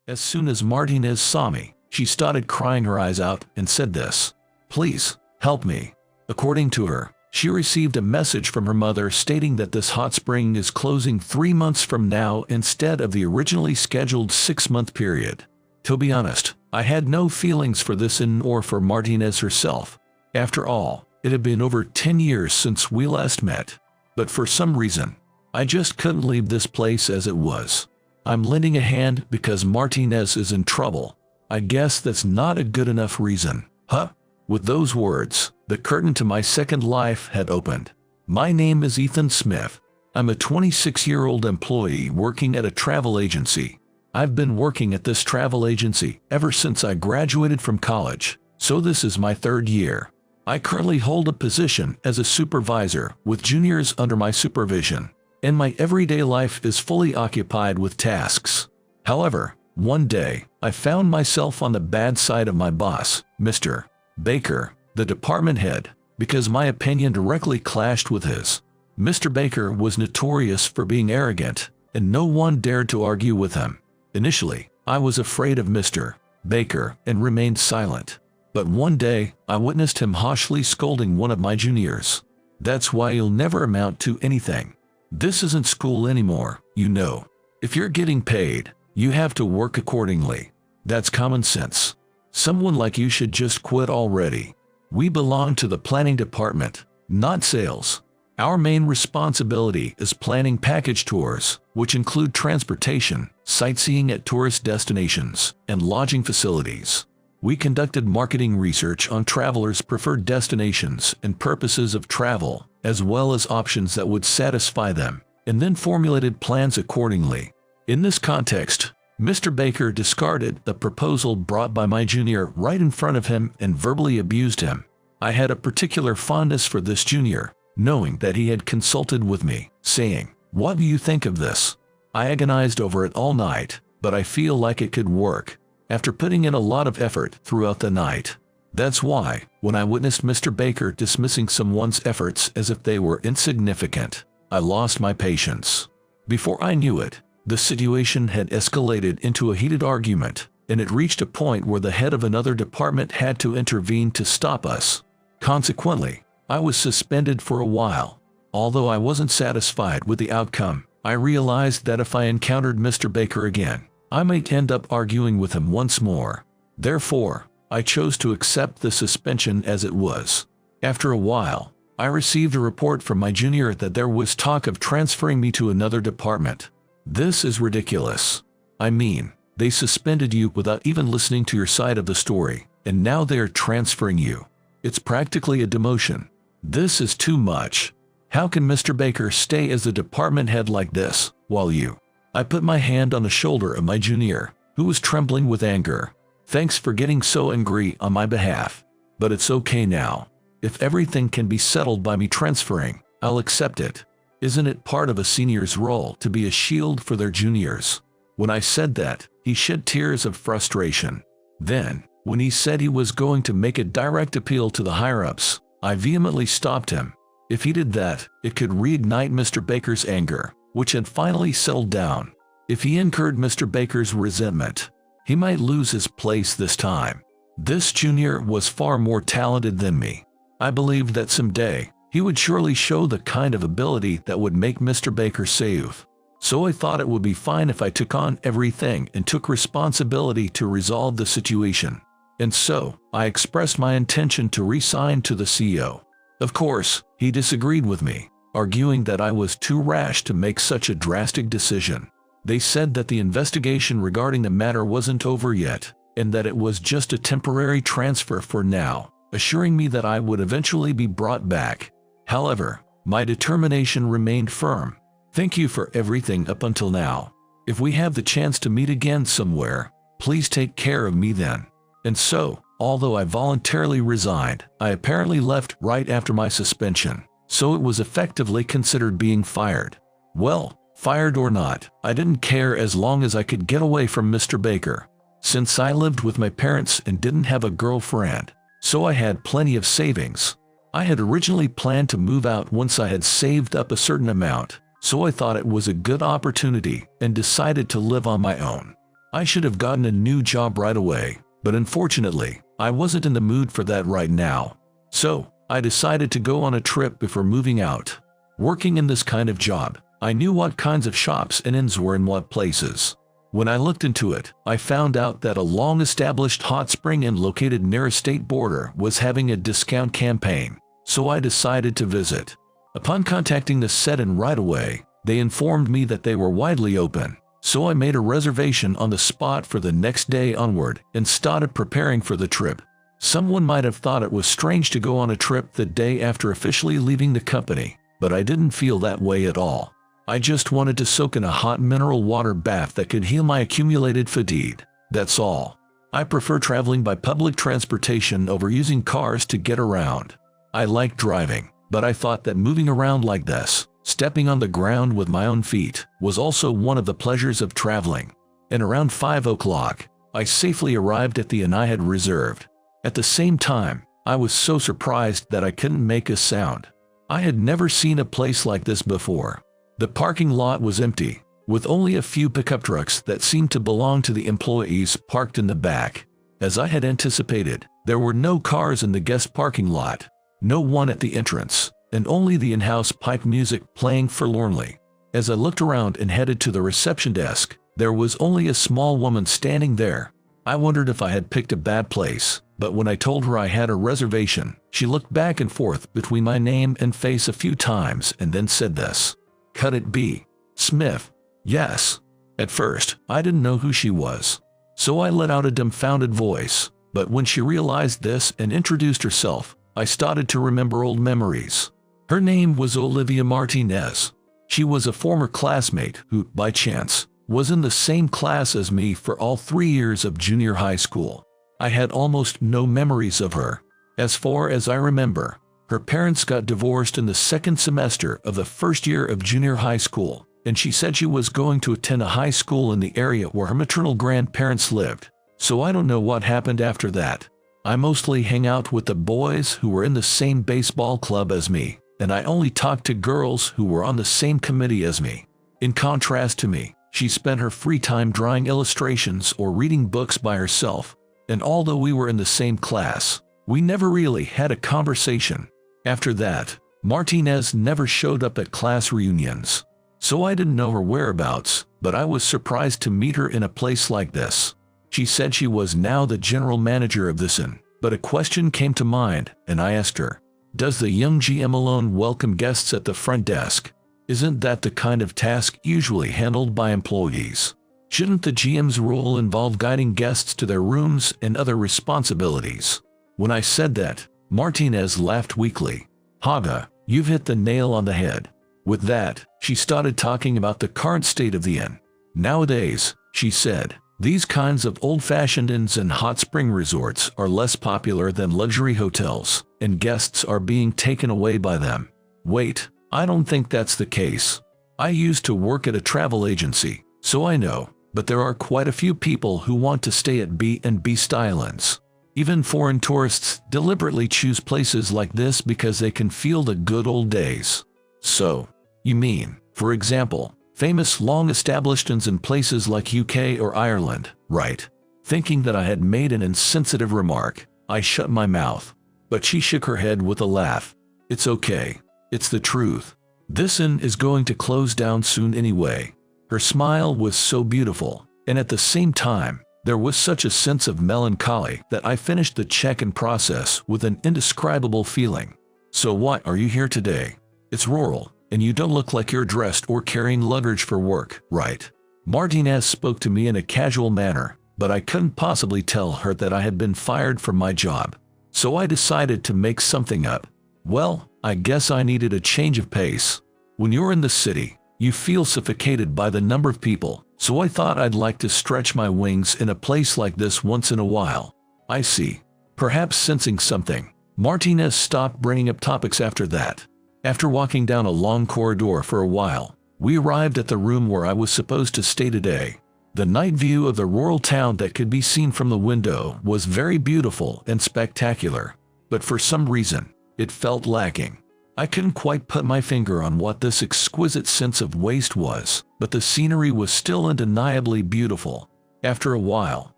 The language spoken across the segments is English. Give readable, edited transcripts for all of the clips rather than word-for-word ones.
As soon as Martinez saw me, she started crying her eyes out and said this: "Please, help me." According to her, she received a message from her mother stating that this hot spring is closing 3 months from now instead of the originally scheduled 6-month period. To be honest, I had no feelings for this or for Martinez herself. After all, it had been over 10 years since we last met. But for some reason, I just couldn't leave this place as it was. I'm lending a hand because Martinez is in trouble. I guess that's not a good enough reason, huh? With those words, the curtain to my second life had opened. My name is Ethan Smith. I'm a 26-year-old employee working at a travel agency. I've been working at this travel agency ever since I graduated from college, so this is my 3rd year. I currently hold a position as a supervisor with juniors under my supervision, and my everyday life is fully occupied with tasks. However, one day, I found myself on the bad side of my boss, Mr. Baker, the department head, because my opinion directly clashed with his. Mr. Baker was notorious for being arrogant, and no one dared to argue with him. Initially, I was afraid of Mr. Baker and remained silent. But one day, I witnessed him harshly scolding one of my juniors. "That's why you'll never amount to anything. This isn't school anymore, you know. If you're getting paid, you have to work accordingly. That's common sense. Someone like you should just quit already. We belong to the planning department, not sales. Our main responsibility is planning package tours, which include transportation, sightseeing at tourist destinations, and lodging facilities. We conducted marketing research on travelers' preferred destinations and purposes of travel, as well as options that would satisfy them, and then formulated plans accordingly. In this context, Mr. Baker discarded the proposal brought by my junior right in front of him and verbally abused him. I had a particular fondness for this junior, knowing that he had consulted with me, saying, "What do you think of this?" I agonized over it all night, but I feel like it could work. After putting in a lot of effort throughout the night. That's why, when I witnessed Mr. Baker dismissing someone's efforts as if they were insignificant, I lost my patience. Before I knew it, the situation had escalated into a heated argument, and it reached a point where the head of another department had to intervene to stop us. Consequently, I was suspended for a while. Although I wasn't satisfied with the outcome, I realized that if I encountered Mr. Baker again, I might end up arguing with him once more. Therefore, I chose to accept the suspension as it was. After a while, I received a report from my junior that there was talk of transferring me to another department. This is ridiculous. I mean, they suspended you without even listening to your side of the story, and now they are transferring you. It's practically a demotion. This is too much. How can Mr. Baker stay as the department head like this, while you... I put my hand on the shoulder of my junior, who was trembling with anger. "Thanks for getting so angry on my behalf. But it's okay now. If everything can be settled by me transferring, I'll accept it. Isn't it part of a senior's role to be a shield for their juniors?" When I said that, he shed tears of frustration. Then, when he said he was going to make a direct appeal to the higher-ups, I vehemently stopped him. If he did that, it could reignite Mr. Baker's anger, which had finally settled down. If he incurred Mr. Baker's resentment, he might lose his place this time. This junior was far more talented than me. I believed that someday, he would surely show the kind of ability that would make Mr. Baker save. So I thought it would be fine if I took on everything and took responsibility to resolve the situation. And so, I expressed my intention to resign to the CEO. Of course, he disagreed with me, arguing that I was too rash to make such a drastic decision. They said that the investigation regarding the matter wasn't over yet, and that it was just a temporary transfer for now, assuring me that I would eventually be brought back. However, my determination remained firm. "Thank you for everything up until now. If we have the chance to meet again somewhere, please take care of me then." And so, although I voluntarily resigned, I apparently left right after my suspension. So it was effectively considered being fired. Well, fired or not, I didn't care as long as I could get away from Mr. Baker. Since I lived with my parents and didn't have a girlfriend, so I had plenty of savings. I had originally planned to move out once I had saved up a certain amount, so I thought it was a good opportunity and decided to live on my own. I should have gotten a new job right away, but unfortunately, I wasn't in the mood for that right now. So, I decided to go on a trip before moving out. Working in this kind of job, I knew what kinds of shops and inns were in what places. When I looked into it, I found out that a long-established hot spring inn located near a state border was having a discount campaign, so I decided to visit. Upon contacting the said inn right away, they informed me that they were widely open, so I made a reservation on the spot for the next day onward and started preparing for the trip. Someone might have thought it was strange to go on a trip the day after officially leaving the company, but I didn't feel that way at all. I just wanted to soak in a hot mineral water bath that could heal my accumulated fatigue. That's all. I prefer traveling by public transportation over using cars to get around. I like driving, but I thought that moving around like this, stepping on the ground with my own feet, was also one of the pleasures of traveling. And around 5 o'clock, I safely arrived at the inn I had reserved. At the same time, I was so surprised that I couldn't make a sound. I had never seen a place like this before. The parking lot was empty, with only a few pickup trucks that seemed to belong to the employees parked in the back. As I had anticipated, there were no cars in the guest parking lot, no one at the entrance, and only the in-house pipe music playing forlornly. As I looked around and headed to the reception desk, there was only a small woman standing there. I wondered if I had picked a bad place, but when I told her I had a reservation, she looked back and forth between my name and face a few times and then said this. Could it be Smith? Yes. At first, I didn't know who she was, so I let out a dumbfounded voice, but when she realized this and introduced herself, I started to remember old memories. Her name was Olivia Martinez. She was a former classmate who, by chance, was in the same class as me for all 3 years of junior high school. I had almost no memories of her. As far as I remember, her parents got divorced in the second semester of the first year of junior high school, and she said she was going to attend a high school in the area where her maternal grandparents lived. So I don't know what happened after that. I mostly hang out with the boys who were in the same baseball club as me, and I only talked to girls who were on the same committee as me. In contrast to me, she spent her free time drawing illustrations or reading books by herself, and although we were in the same class, we never really had a conversation. After that, Martinez never showed up at class reunions, so I didn't know her whereabouts, but I was surprised to meet her in a place like this. She said she was now the general manager of this inn, but a question came to mind, and I asked her, "Does the young GM alone welcome guests at the front desk? Isn't that the kind of task usually handled by employees? Shouldn't the GM's role involve guiding guests to their rooms and other responsibilities?" When I said that, Martinez laughed weakly. "Haga, you've hit the nail on the head." With that, she started talking about the current state of the inn. "Nowadays," she said, "these kinds of old-fashioned inns and hot spring resorts are less popular than luxury hotels, and guests are being taken away by them." Wait, I don't think that's the case. I used to work at a travel agency, so I know, but there are quite a few people who want to stay at B&B style inns. Even foreign tourists deliberately choose places like this because they can feel the good old days. So, you mean, for example, famous long-established inns in places like UK or Ireland, right? Thinking that I had made an insensitive remark, I shut my mouth. But she shook her head with a laugh. "It's okay. It's the truth. This inn is going to close down soon anyway." Her smile was so beautiful, and at the same time, there was such a sense of melancholy that I finished the check-in process with an indescribable feeling. "So what are you here today? It's rural, and you don't look like you're dressed or carrying luggage for work, right?" Martinez spoke to me in a casual manner, but I couldn't possibly tell her that I had been fired from my job. So I decided to make something up. "Well, I guess I needed a change of pace. When you're in the city, you feel suffocated by the number of people, so I thought I'd like to stretch my wings in a place like this once in a while." "I see." Perhaps sensing something, Martinez stopped bringing up topics after that. After walking down a long corridor for a while, we arrived at the room where I was supposed to stay today. The night view of the rural town that could be seen from the window was very beautiful and spectacular, but for some reason, it felt lacking. I couldn't quite put my finger on what this exquisite sense of waste was, but the scenery was still undeniably beautiful. After a while,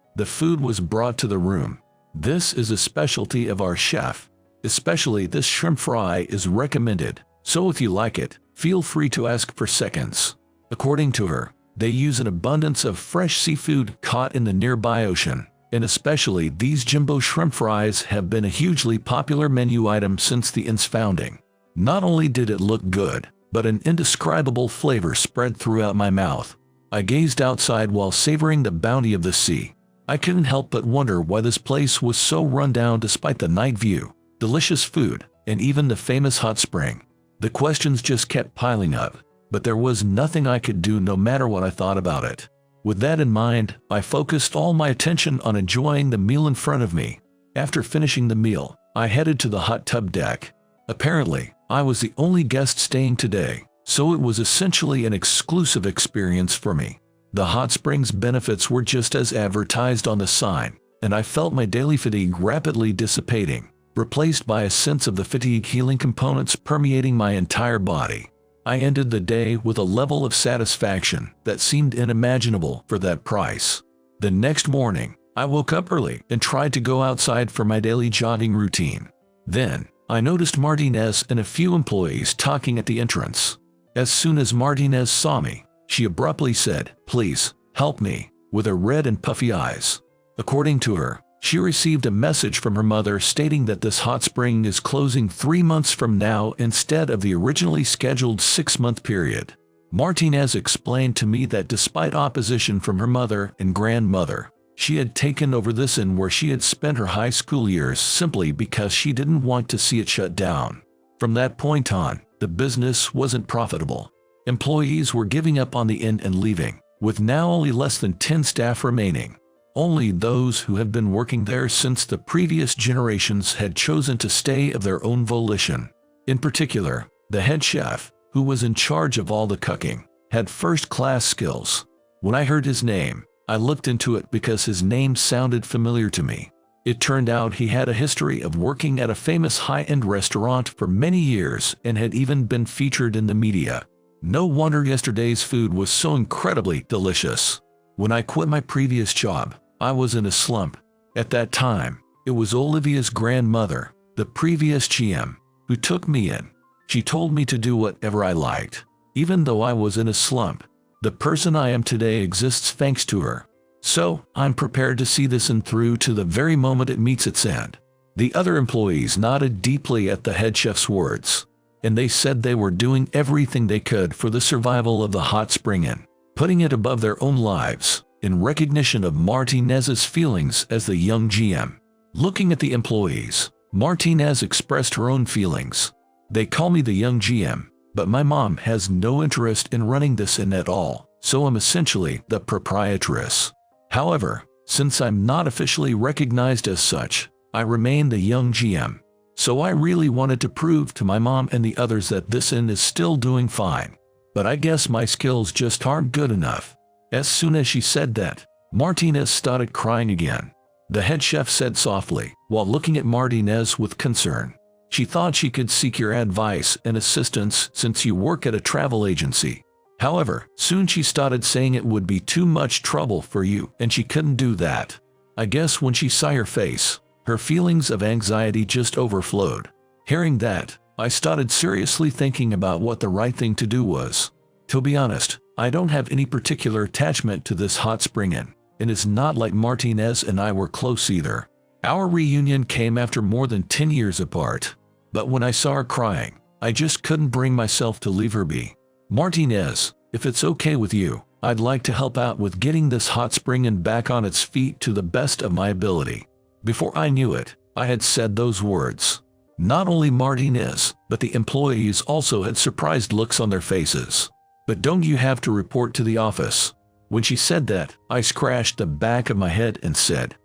the food was brought to the room. This is a specialty of our chef. Especially this shrimp fry is recommended, so if you like it, feel free to ask for seconds. According to her, they use an abundance of fresh seafood caught in the nearby ocean, and especially these jumbo shrimp fries have been a hugely popular menu item since the inn's founding. Not only did it look good, but an indescribable flavor spread throughout my mouth. I gazed outside while savoring the bounty of the sea. I couldn't help but wonder why this place was so run down despite the night view, delicious food, and even the famous hot spring. The questions just kept piling up, but there was nothing I could do no matter what I thought about it. With that in mind, I focused all my attention on enjoying the meal in front of me. After finishing the meal, I headed to the hot tub deck. Apparently, I was the only guest staying today, so it was essentially an exclusive experience for me. The hot springs benefits were just as advertised on the sign, and I felt my daily fatigue rapidly dissipating, replaced by a sense of the fatigue healing components permeating my entire body. I ended the day with a level of satisfaction that seemed unimaginable for that price. The next morning, I woke up early and tried to go outside for my daily jogging routine. Then, I noticed Martinez and a few employees talking at the entrance. As soon as Martinez saw me, she abruptly said, "Please, help me," with her red and puffy eyes. According to her, she received a message from her mother stating that this hot spring is closing 3 months from now instead of the originally scheduled 6-month period. Martinez explained to me that despite opposition from her mother and grandmother, she had taken over this inn where she had spent her high school years simply because she didn't want to see it shut down. From that point on, the business wasn't profitable. Employees were giving up on the inn and leaving, with now only less than 10 staff remaining. Only those who had been working there since the previous generations had chosen to stay of their own volition. In particular, the head chef, who was in charge of all the cooking, had first-class skills. When I heard his name, I looked into it because his name sounded familiar to me. It turned out he had a history of working at a famous high-end restaurant for many years and had even been featured in the media. No wonder yesterday's food was so incredibly delicious. When I quit my previous job, I was in a slump. At that time, it was Olivia's grandmother, the previous GM, who took me in. She told me to do whatever I liked. Even though I was in a slump, the person I am today exists thanks to her. So, I'm prepared to see this through to the very moment it meets its end. The other employees nodded deeply at the head chef's words, and they said they were doing everything they could for the survival of the hot spring inn, putting it above their own lives, in recognition of Martinez's feelings as the young GM. Looking at the employees, Martinez expressed her own feelings. "They call me the young GM, but my mom has no interest in running this inn at all, so I'm essentially the proprietress. However, since I'm not officially recognized as such, I remain the young GM. So I really wanted to prove to my mom and the others that this inn is still doing fine. But I guess my skills just aren't good enough." As soon as she said that, Martinez started crying again. The head chef said softly, while looking at Martinez with concern, "She thought she could seek your advice and assistance since you work at a travel agency. However, soon she started saying it would be too much trouble for you and she couldn't do that. I guess when she saw your face, her feelings of anxiety just overflowed." Hearing that, I started seriously thinking about what the right thing to do was. To be honest, I don't have any particular attachment to this hot spring inn, and it's not like Martinez and I were close either. Our reunion came after more than 10 years apart. But when I saw her crying, I just couldn't bring myself to leave her be. "Martinez, if it's okay with you, I'd like to help out with getting this hot spring inn back on its feet to the best of my ability." Before I knew it, I had said those words. Not only Martinez, but the employees also had surprised looks on their faces. "But don't you have to report to the office?" When she said that, I scratched the back of my head and said,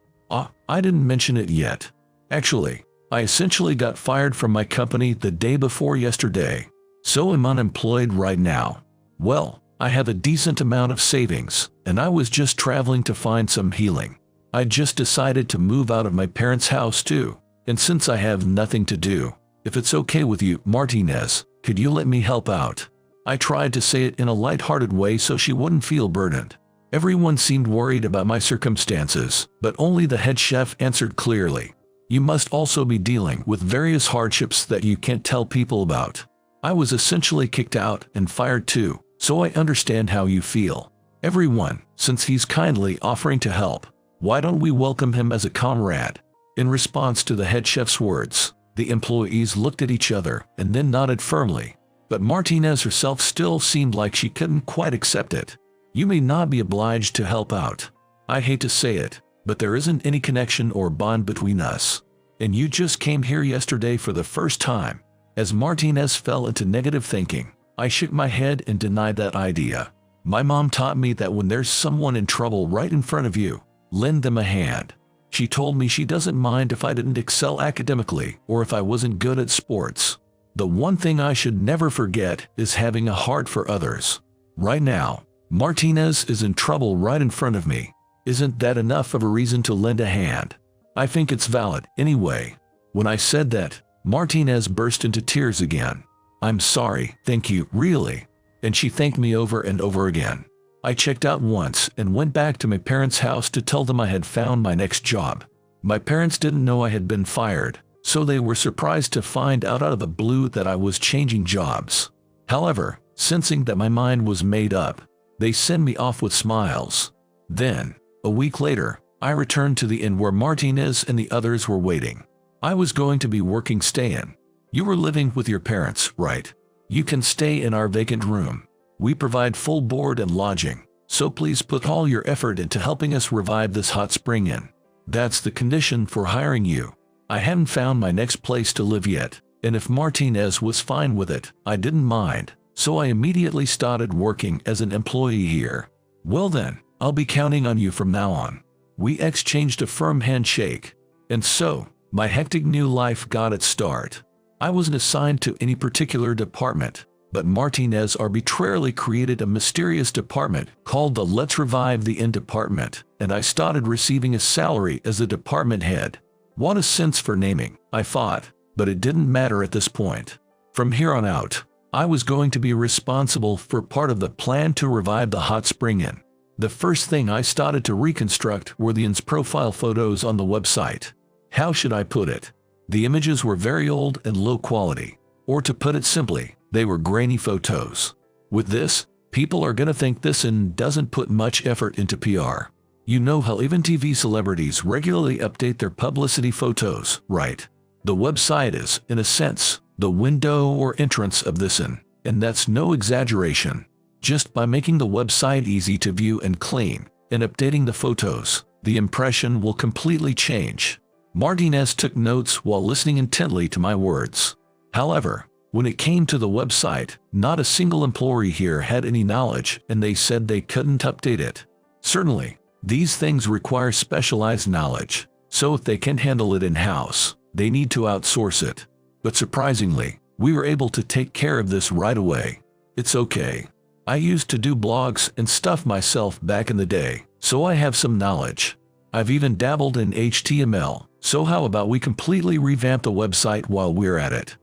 I didn't mention it yet. Actually, I essentially got fired from my company the day before yesterday, so I'm unemployed right now. Well, I have a decent amount of savings, and I was just traveling to find some healing. I just decided to move out of my parents' house too, and since I have nothing to do, if it's okay with you, Martinez, could you let me help out? I tried to say it in a light-hearted way so she wouldn't feel burdened. Everyone seemed worried about my circumstances, but only the head chef answered clearly. You must also be dealing with various hardships that you can't tell people about. I was essentially kicked out and fired too, so I understand how you feel. Everyone, since he's kindly offering to help, why don't we welcome him as a comrade? In response to the head chef's words, the employees looked at each other and then nodded firmly. But Martinez herself still seemed like she couldn't quite accept it. You may not be obliged to help out. I hate to say it, but there isn't any connection or bond between us. And you just came here yesterday for the first time. As Martinez fell into negative thinking, I shook my head and denied that idea. My mom taught me that when there's someone in trouble right in front of you, lend them a hand. She told me she doesn't mind if I didn't excel academically or if I wasn't good at sports. The one thing I should never forget is having a heart for others. Right now, Martinez is in trouble right in front of me. Isn't that enough of a reason to lend a hand? I think it's valid anyway. When I said that, Martinez burst into tears again. I'm sorry, thank you, really. And she thanked me over and over again. I checked out once and went back to my parents' house to tell them I had found my next job. My parents didn't know I had been fired, so they were surprised to find out of the blue that I was changing jobs. However, sensing that my mind was made up, they sent me off with smiles. Then, a week later, I returned to the inn where Martinez and the others were waiting. I was going to be working stay-in. You were living with your parents, right? You can stay in our vacant room. We provide full board and lodging, so please put all your effort into helping us revive this hot spring inn. That's the condition for hiring you. I hadn't found my next place to live yet, and if Martinez was fine with it, I didn't mind, so I immediately started working as an employee here. Well then, I'll be counting on you from now on. We exchanged a firm handshake, and so, my hectic new life got its start. I wasn't assigned to any particular department, but Martinez arbitrarily created a mysterious department called the Let's Revive the Inn department, and I started receiving a salary as the department head. What a sense for naming, I thought, but it didn't matter at this point. From here on out, I was going to be responsible for part of the plan to revive the hot spring inn. The first thing I started to reconstruct were the inn's profile photos on the website. How should I put it? The images were very old and low quality, or to put it simply, they were grainy photos. With this, people are gonna think this inn doesn't put much effort into PR. You know how even TV celebrities regularly update their publicity photos, right? The website is, in a sense, the window or entrance of this inn, and that's no exaggeration. Just by making the website easy to view and clean, and updating the photos, the impression will completely change. Martinez took notes while listening intently to my words. However, when it came to the website, not a single employee here had any knowledge, and they said they couldn't update it. Certainly, these things require specialized knowledge, so if they can't handle it in-house, they need to outsource it. But surprisingly, we were able to take care of this right away. It's okay. I used to do blogs and stuff myself back in the day, so I have some knowledge. I've even dabbled in HTML, so how about we completely revamp the website while we're at it?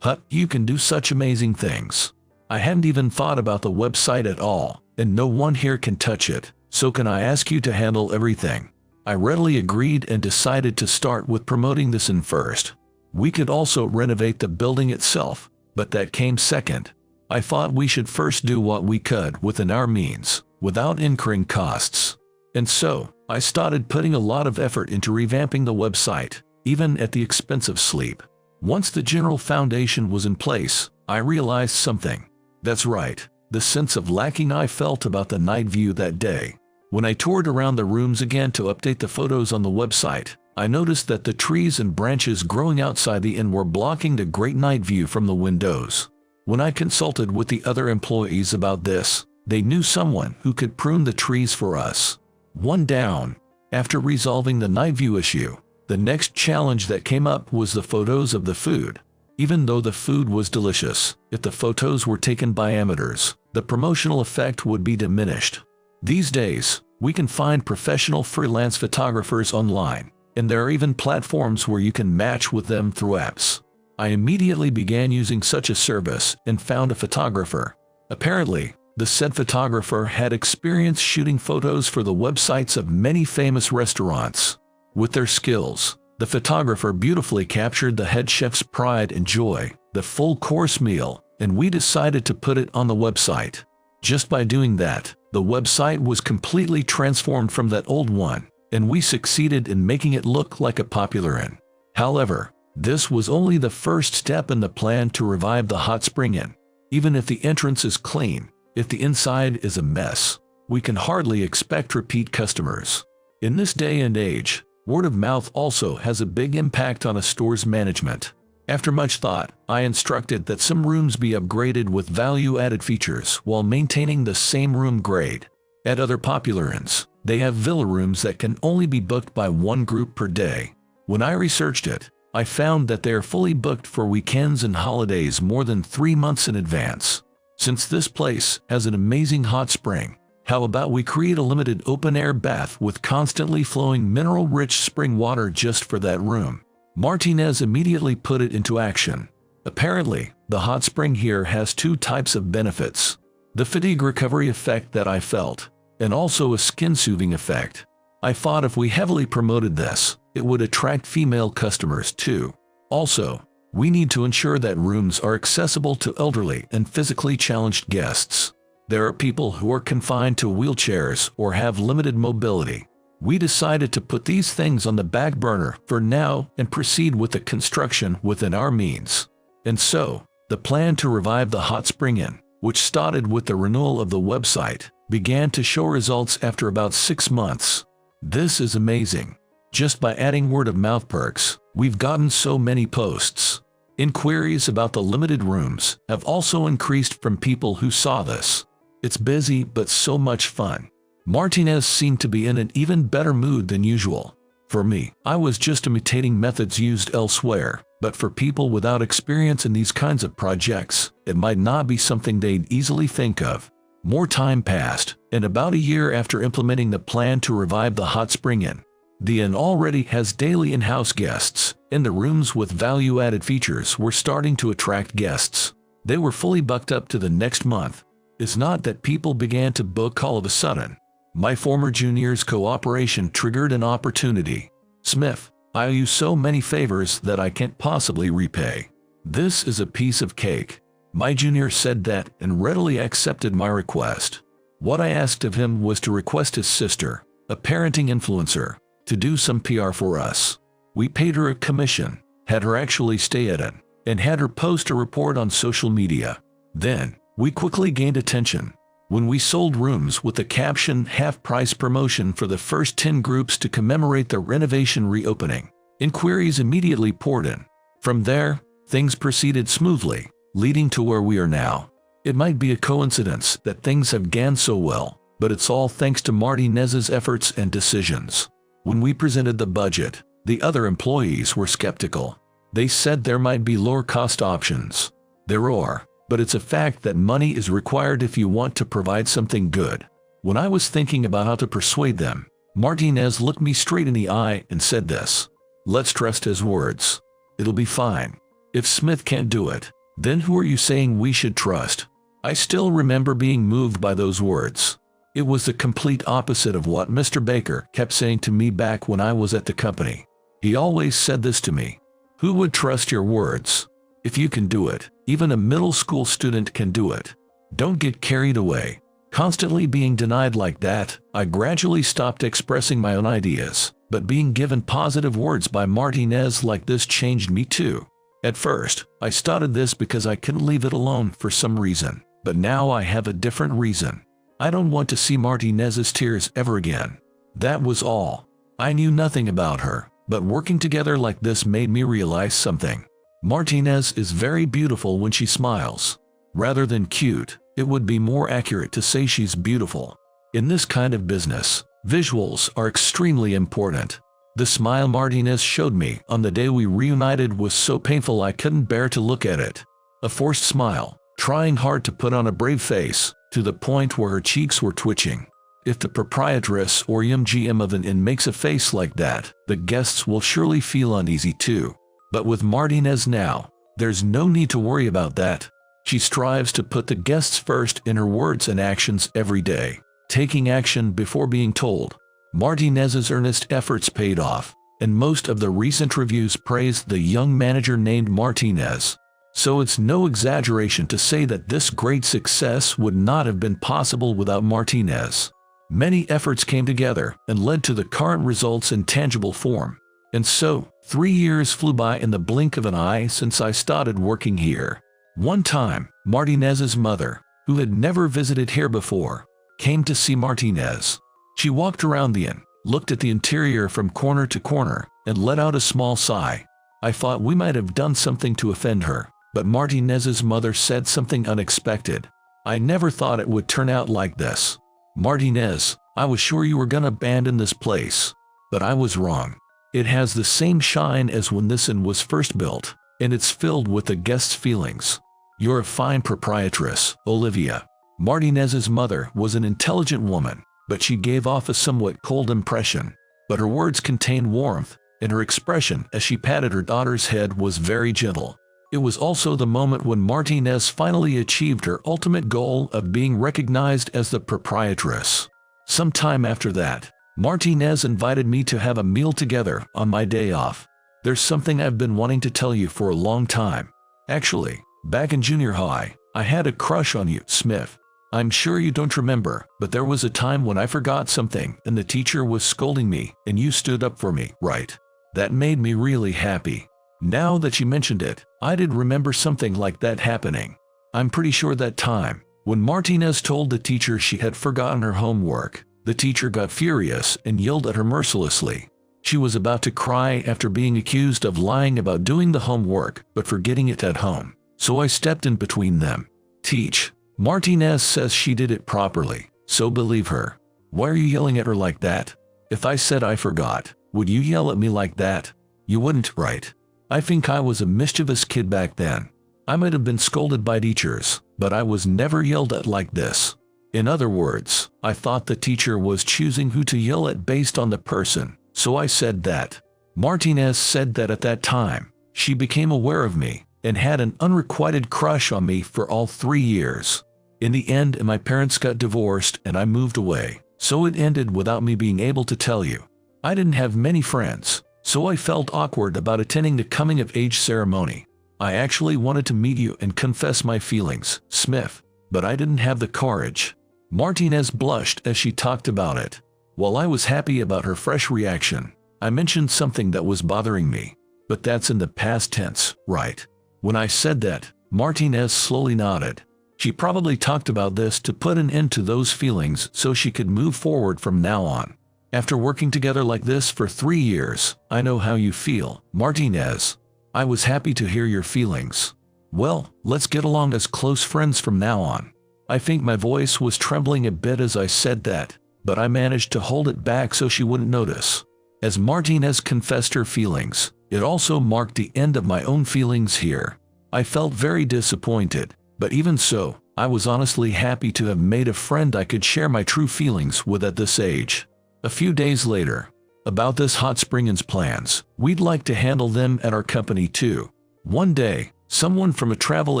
You can do such amazing things. I hadn't even thought about the website at all, and no one here can touch it, so can I ask you to handle everything? I readily agreed and decided to start with promoting this in first. We could also renovate the building itself, but that came second. I thought we should first do what we could within our means, without incurring costs. And so, I started putting a lot of effort into revamping the website, even at the expense of sleep. Once the general foundation was in place, I realized something. That's right, the sense of lacking I felt about the night view that day. When I toured around the rooms again to update the photos on the website, I noticed that the trees and branches growing outside the inn were blocking the great night view from the windows. When I consulted with the other employees about this, they knew someone who could prune the trees for us. One down. After resolving the night view issue, the next challenge that came up was the photos of the food. Even though the food was delicious, if the photos were taken by amateurs, the promotional effect would be diminished. These days, we can find professional freelance photographers online, and there are even platforms where you can match with them through apps. I immediately began using such a service and found a photographer. Apparently, The said photographer had experience shooting photos for the websites of many famous restaurants. With their skills, the photographer beautifully captured the head chef's pride and joy, the full course meal, and we decided to put it on the website. Just by doing that, the website was completely transformed from that old one, and we succeeded in making it look like a popular inn. However, this was only the first step in the plan to revive the hot spring inn. Even if the entrance is clean, if the inside is a mess, we can hardly expect repeat customers. In this day and age, word of mouth also has a big impact on a store's management. After much thought, I instructed that some rooms be upgraded with value-added features while maintaining the same room grade. At other popular inns, they have villa rooms that can only be booked by one group per day. When I researched it, I found that they are fully booked for weekends and holidays more than 3 months in advance. Since this place has an amazing hot spring, how about we create a limited open-air bath with constantly flowing mineral-rich spring water just for that room? Martinez immediately put it into action. Apparently, the hot spring here has 2 types of benefits: the fatigue recovery effect that I felt, and also a skin-soothing effect. I thought if we heavily promoted this, it would attract female customers too. Also, we need to ensure that rooms are accessible to elderly and physically challenged guests. There are people who are confined to wheelchairs or have limited mobility. We decided to put these things on the back burner for now and proceed with the construction within our means. And so, the plan to revive the hot spring inn, which started with the renewal of the website, began to show results after about 6 months. This is amazing. Just by adding word-of-mouth perks, we've gotten so many posts. Inquiries about the limited rooms have also increased from people who saw this. It's busy but so much fun. Martinez seemed to be in an even better mood than usual. For me, I was just imitating methods used elsewhere, but for people without experience in these kinds of projects, it might not be something they'd easily think of. More time passed, and about a year after implementing the plan to revive the hot spring inn, the inn already has daily in-house guests, and the rooms with value-added features were starting to attract guests. They were fully booked up to the next month. It's not that people began to book all of a sudden. My former junior's cooperation triggered an opportunity. "Smith, I owe you so many favors that I can't possibly repay. This is a piece of cake." My junior said that and readily accepted my request. What I asked of him was to request his sister, a parenting influencer, to do some PR for us. We paid her a commission, had her actually stay at it, and had her post a report on social media. Then, we quickly gained attention when we sold rooms with the caption "half-price promotion for the first 10 groups to commemorate the renovation reopening." Inquiries immediately poured in. From there, things proceeded smoothly, leading to where we are now. It might be a coincidence that things have gone so well, but it's all thanks to Martinez's efforts and decisions. When we presented the budget, the other employees were skeptical. They said there might be lower-cost options. There are, but it's a fact that money is required if you want to provide something good. When I was thinking about how to persuade them, Martinez looked me straight in the eye and said this: "Let's trust his words. It'll be fine. If Smith can't do it, then who are you saying we should trust?" I still remember being moved by those words. It was the complete opposite of what Mr. Baker kept saying to me back when I was at the company. He always said this to me: "Who would trust your words? If you can do it, even a middle school student can do it. Don't get carried away." Constantly being denied like that, I gradually stopped expressing my own ideas, but being given positive words by Martinez like this changed me too. At first, I started this because I couldn't leave it alone for some reason, but now I have a different reason. I don't want to see Martinez's tears ever again. That was all. I knew nothing about her, but working together like this made me realize something. Martinez is very beautiful when she smiles. Rather than cute, it would be more accurate to say she's beautiful. In this kind of business, visuals are extremely important. The smile Martinez showed me on the day we reunited was so painful I couldn't bear to look at it. A forced smile, trying hard to put on a brave face, to the point where her cheeks were twitching. If the proprietress or GM of an inn makes a face like that, the guests will surely feel uneasy too. But with Martinez now, there's no need to worry about that. She strives to put the guests first in her words and actions every day, taking action before being told. Martinez's earnest efforts paid off, and most of the recent reviews praised the young manager named Martinez. So it's no exaggeration to say that this great success would not have been possible without Martinez. Many efforts came together and led to the current results in tangible form. And so, 3 years flew by in the blink of an eye since I started working here. One time, Martinez's mother, who had never visited here before, came to see Martinez. She walked around the inn, looked at the interior from corner to corner, and let out a small sigh. I thought we might have done something to offend her, but Martinez's mother said something unexpected. I never thought it would turn out like this. Martinez, I was sure you were gonna abandon this place. But I was wrong. It has the same shine as when this inn was first built, and it's filled with the guests' feelings. You're a fine proprietress, Olivia. Martinez's mother was an intelligent woman, but she gave off a somewhat cold impression. But her words contained warmth, and her expression as she patted her daughter's head was very gentle. It was also the moment when Martinez finally achieved her ultimate goal of being recognized as the proprietress. Sometime after that, Martinez invited me to have a meal together on my day off. There's something I've been wanting to tell you for a long time. Actually, back in junior high, I had a crush on you, Smith. I'm sure you don't remember, but there was a time when I forgot something and the teacher was scolding me and you stood up for me, right? That made me really happy. Now that you mentioned it, I did remember something like that happening. I'm pretty sure that time, when Martinez told the teacher she had forgotten her homework, the teacher got furious and yelled at her mercilessly. She was about to cry after being accused of lying about doing the homework but forgetting it at home. So I stepped in between them. Teach. Martinez says she did it properly, so believe her. Why are you yelling at her like that? If I said I forgot, would you yell at me like that? You wouldn't, right? I think I was a mischievous kid back then. I might have been scolded by teachers, but I was never yelled at like this. In other words, I thought the teacher was choosing who to yell at based on the person, so I said that. Martinez said that at that time, she became aware of me and had an unrequited crush on me for all 3 years. In the end, my parents got divorced and I moved away, so it ended without me being able to tell you. I didn't have many friends, so I felt awkward about attending the coming-of-age ceremony. I actually wanted to meet you and confess my feelings, Smith, but I didn't have the courage. Martinez blushed as she talked about it. While I was happy about her fresh reaction, I mentioned something that was bothering me. But that's in the past tense, right? When I said that, Martinez slowly nodded. She probably talked about this to put an end to those feelings so she could move forward from now on. After working together like this for 3 years, I know how you feel, Martinez. I was happy to hear your feelings. Well, let's get along as close friends from now on. I think my voice was trembling a bit as I said that, but I managed to hold it back so she wouldn't notice. As Martinez confessed her feelings, it also marked the end of my own feelings here. I felt very disappointed, but even so, I was honestly happy to have made a friend I could share my true feelings with at this age. A few days later, about this hot spring's plans, we'd like to handle them at our company too. One day, someone from a travel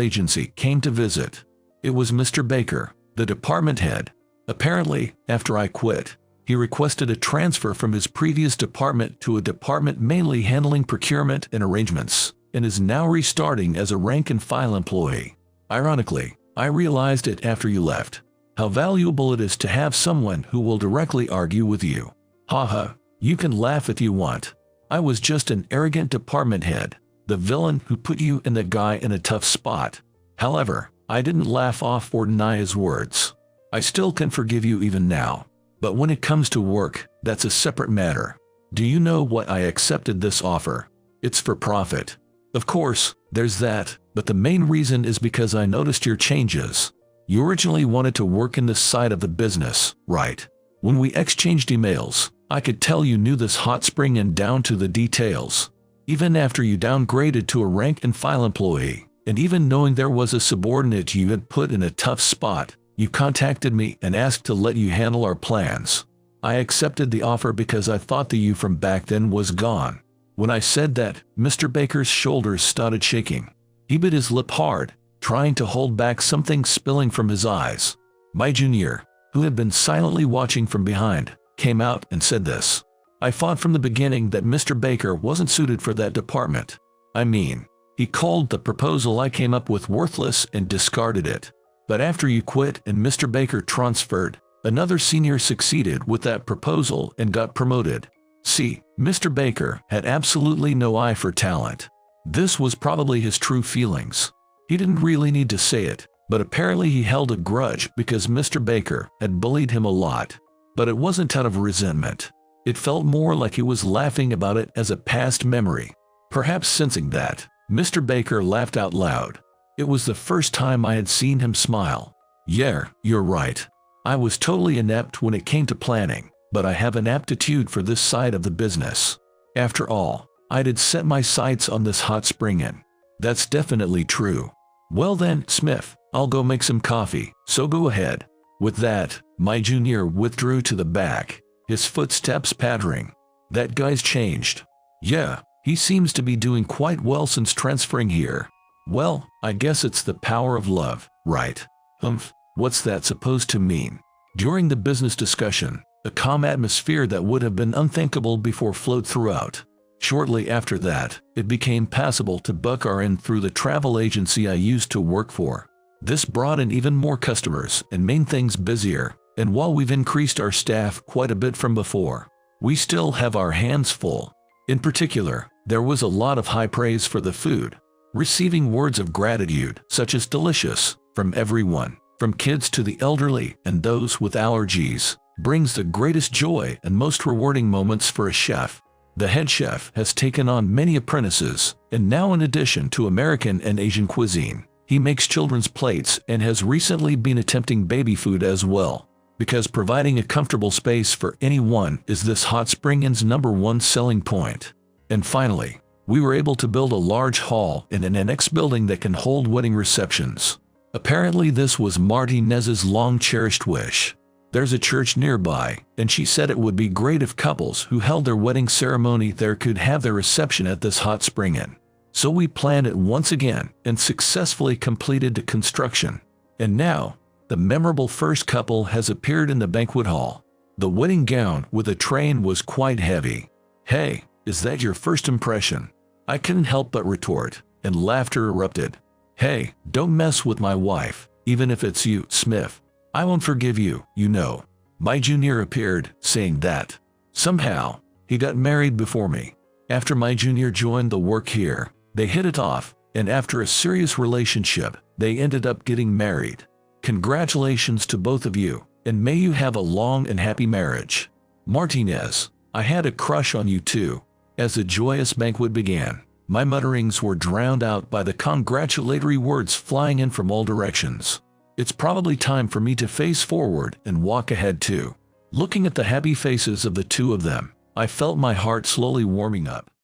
agency came to visit. It was Mr. Baker, the department head. Apparently, after I quit, he requested a transfer from his previous department to a department mainly handling procurement and arrangements, and is now restarting as a rank-and-file employee. Ironically, I realized it after you left. How valuable it is to have someone who will directly argue with you. Haha, you can laugh if you want. I was just an arrogant department head, the villain who put you and the guy in a tough spot. However, I didn't laugh off or deny his words. I still can forgive you even now. But when it comes to work, that's a separate matter. Do you know why I accepted this offer? It's for profit. Of course, there's that, but the main reason is because I noticed your changes. You originally wanted to work in this side of the business, right? When we exchanged emails, I could tell you knew this hot spring and down to the details. Even after you downgraded to a rank-and-file employee, and even knowing there was a subordinate you had put in a tough spot, you contacted me and asked to let you handle our plans. I accepted the offer because I thought the you from back then was gone. When I said that, Mr. Baker's shoulders started shaking. He bit his lip hard, trying to hold back something spilling from his eyes. My junior, who had been silently watching from behind, came out and said this. I thought from the beginning that Mr. Baker wasn't suited for that department. I mean, he called the proposal I came up with worthless and discarded it. But after you quit and Mr. Baker transferred, another senior succeeded with that proposal and got promoted. See, Mr. Baker had absolutely no eye for talent. This was probably his true feelings. He didn't really need to say it, but apparently he held a grudge because Mr. Baker had bullied him a lot. But it wasn't out of resentment. It felt more like he was laughing about it as a past memory. Perhaps sensing that, Mr. Baker laughed out loud. It was the first time I had seen him smile. Yeah, you're right. I was totally inept when it came to planning, but I have an aptitude for this side of the business. After all, I had set my sights on this hot spring inn. That's definitely true. Well then, Smith, I'll go make some coffee, so go ahead. With that, my junior withdrew to the back, his footsteps pattering. That guy's changed. Yeah, he seems to be doing quite well since transferring here. Well, I guess it's the power of love, right? What's that supposed to mean? During the business discussion, a calm atmosphere that would have been unthinkable before flowed throughout. Shortly after that, it became passable to book our inn through the travel agency I used to work for. This brought in even more customers and made things busier, and while we've increased our staff quite a bit from before, we still have our hands full. In particular, there was a lot of high praise for the food, receiving words of gratitude such as delicious from everyone, from kids to the elderly and those with allergies, brings the greatest joy and most rewarding moments for a chef. The head chef has taken on many apprentices, and now in addition to American and Asian cuisine, he makes children's plates and has recently been attempting baby food as well, because providing a comfortable space for anyone is this hot spring inn's #1 selling point. And finally, we were able to build a large hall in an annex building that can hold wedding receptions. Apparently this was Martinez's long-cherished wish. There's a church nearby, and she said it would be great if couples who held their wedding ceremony there could have their reception at this hot spring inn. So we planned it once again and successfully completed the construction. And now, the memorable first couple has appeared in the banquet hall. The wedding gown with a train was quite heavy. Hey, is that your first impression? I couldn't help but retort, and laughter erupted. Hey, don't mess with my wife, even if it's you, Smith. I won't forgive you, you know. My junior appeared, saying that. Somehow, he got married before me. After my junior joined the work here, they hit it off, and after a serious relationship, they ended up getting married. Congratulations to both of you, and may you have a long and happy marriage. Martinez, I had a crush on you too. As the joyous banquet began, my mutterings were drowned out by the congratulatory words flying in from all directions. It's probably time for me to face forward and walk ahead too. Looking at the happy faces of the two of them, I felt my heart slowly warming up.